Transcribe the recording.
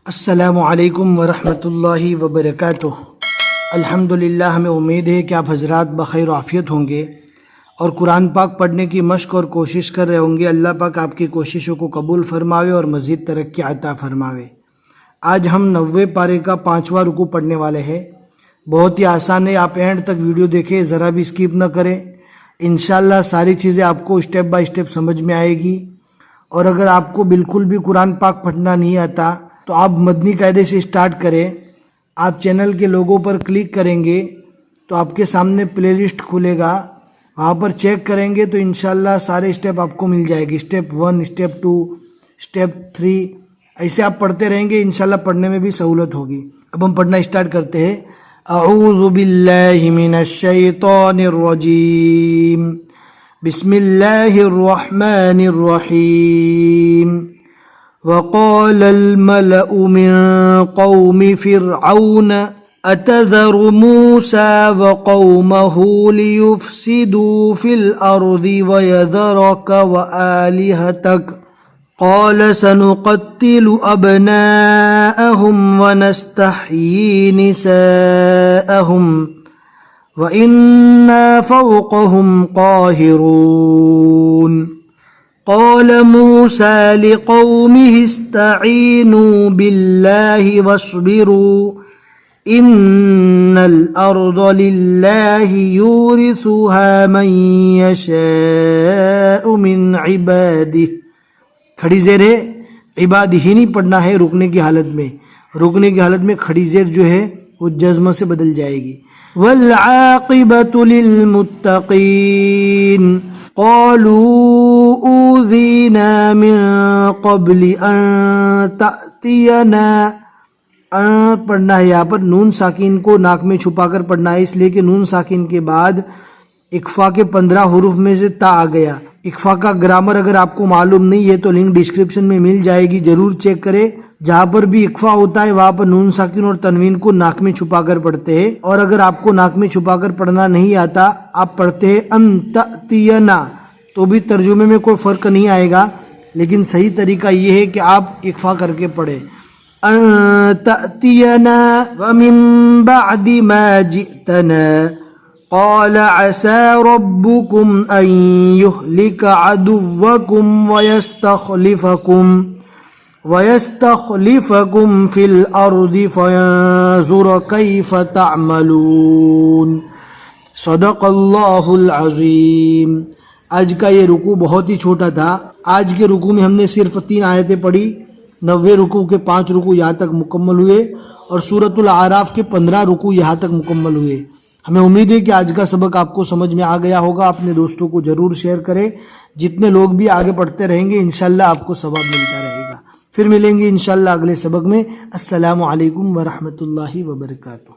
السلام علیکم ورحمۃ اللہ وبرکاتہ۔ الحمدللہ، ہمیں امید ہے کہ آپ حضرات بخیر و عافیت ہوں گے اور قرآن پاک پڑھنے کی مشق اور کوشش کر رہے ہوں گے۔ اللہ پاک آپ کی کوششوں کو قبول فرماوے اور مزید ترقی عطا فرماوے۔ آج ہم 90 پارے کا 5واں رکوع پڑھنے والے ہیں۔ بہت ہی آسان ہے، آپ اینڈ تک ویڈیو دیکھیں، ذرا بھی اسکپ نہ کریں۔ انشاءاللہ ساری چیزیں آپ کو اسٹیپ بائی اسٹیپ سمجھ میں آئے گی۔ اور اگر آپ کو بالکل بھی قرآن پاک پڑھنا نہیں آتا تو آپ مدنی قاعدے سے اسٹارٹ کریں۔ آپ چینل کے لوگوں پر کلک کریں گے تو آپ کے سامنے پلے لسٹ کھلے گا، وہاں پر چیک کریں گے تو انشاءاللہ سارے اسٹیپ آپ کو مل جائے گی۔ اسٹیپ 1، اسٹیپ 2، اسٹیپ 3، ایسے آپ پڑھتے رہیں گے، انشاءاللہ پڑھنے میں بھی سہولت ہوگی۔ اب ہم پڑھنا اسٹارٹ کرتے ہیں۔ اعوذ باللہ من الشیطان الرجیم، بسم اللہ الرحمن الرحیم۔ وقال الملأ من قوم فرعون أتذر موسى وقومه ليفسدوا في الأرض ويذرك وآلهتك قال سنقتل أبناءهم ونستحيي نساءهم وإنا فوقهم قاهرون۔ قال موسى لقومه استعينوا بالله واصبروا إن الأرض لله يورثها من يشاء من عباده۔ کھڑی زیر ہے، عبادہ ہی نہیں پڑھنا ہے رکنے کی حالت میں۔ رکنے کی حالت میں کھڑی زیر جو ہے وہ جزم سے بدل جائے گی۔ والعاقبة للمتقين قالوا اوذینا من قبل ان تأتینا۔ پڑھنا ہے یہاں پر نون ساکین کو ناک میں چھپا کر پڑھنا ہے، اس لیے کہ نون ساکین کے بعد اکفا کے 15 حروف میں سے تا آ گیا۔ اکفا کا گرامر اگر آپ کو معلوم نہیں ہے تو لنک ڈسکرپشن میں مل جائے گی، ضرور چیک کریں۔ جہاں پر بھی اکفا ہوتا ہے وہاں پر نون ساکن اور تنوین کو ناک میں چھپا کر پڑھتے ہیں، اور اگر آپ کو ناک میں چھپا کر پڑھنا نہیں آتا، آپ پڑھتے ہیں ان تأتینا، تو بھی ترجمے میں کوئی فرق نہیں آئے گا، لیکن صحیح طریقہ یہ ہے کہ آپ اکفا کر کے پڑھیں۔ ان تأتینا ومن بعد ما جئتنا قال عسى ربكم ان يهلك عدوكم ويستخلفكم في الارض فينظر كيف تعملون۔ صدق اللہ العظیم۔ آج کا یہ رکوع بہت ہی چھوٹا تھا۔ آج کے رکوع میں ہم نے صرف 3 آیتیں پڑھی۔ 90 رکوع کے 5 رکوع یہاں تک مکمل ہوئے اور سورۃ الاعراف کے 15 رکوع یہاں تک مکمل ہوئے۔ ہمیں امید ہے کہ آج کا سبق آپ کو سمجھ میں آ گیا ہوگا۔ اپنے دوستوں کو ضرور شیئر کریں، جتنے لوگ بھی آگے پڑھتے رہیں گے انشاءاللہ آپ کو ثواب ملتا رہے گا۔ پھر ملیں گے انشاءاللہ اگلے سبق میں۔ السلام علیکم ورحمۃ اللہ وبرکاتہ۔